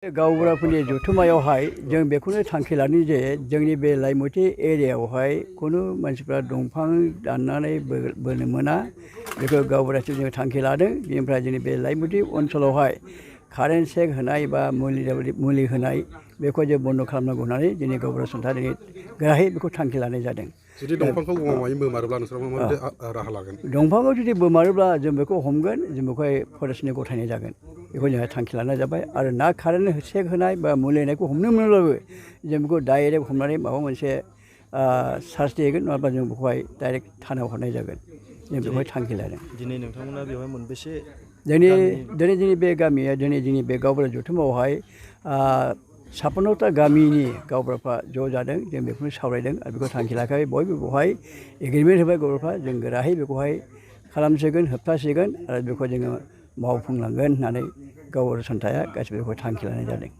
गावबुराफोरनि जथुम्मायावहाय जों बेखौनो थांखि लादों जे जोंनि बे लाइमुथि एरियायावहाय खुनु मानसिफ्रा दंफां दाननानै बोनो मोना बेखौ गावबुरासो जों थांखि लादों। बेनिफ्राय जोंनि बे लाइमुथि ओनसोलावहाय कारेन्ट सेक होनाय बा मुलि होनाय बेखौ जों बन्द' खालामनांगौ होननानै जोंनि गावबुरा सन्था दिनै गोरायै बेखौ थांखि लानाय जादों। जुदि दंफांखौ गमामायै बोमारोब्ला नोंसोर माबायदि राहा लागोन? दंफांखौ जुदि बोमारोब्ला जों बेखौ हमगोन, जों बेखौहाय फरेस्टनो गथायनाय जागोन। बेखौ जोंहा थांखि लानाय जाबाय आरो ना कारेन्ट सेक होनाय बा मुलि होनायखौ हमनो मोनोब्लाबो जों बेखौ डाइरेक्ट हमनानै माबा मोनसे सार्स होगोन, नङाबा जों बेखौहाय डाइरेक्ट थानायाव हरनाय जागोन। जों बेवहाय थांखि लादों। दिनै नोंथांमोना बेवहाय मोनबेसे जोंनि बे गामिया जोंनि बे गावबुरा जथुम्मायावहाय 56टा गामिनि गावबुराफ्रा ज' जादों। जों बेखौनो सावरायदों आरो बेखौ थांखि लाखाबाय। बयबो बेवहाय एग्रिमेन्ट होबाय गावबुराफ्रा, जों गोरायै बेखौहाय खालामसिगोन, होबथासिगोन आरो बेखौ जोङो मावफुंलांगोन होननानै गावबुरा सन्थाया गासिबो बेखौ थांखि लानाय जादों।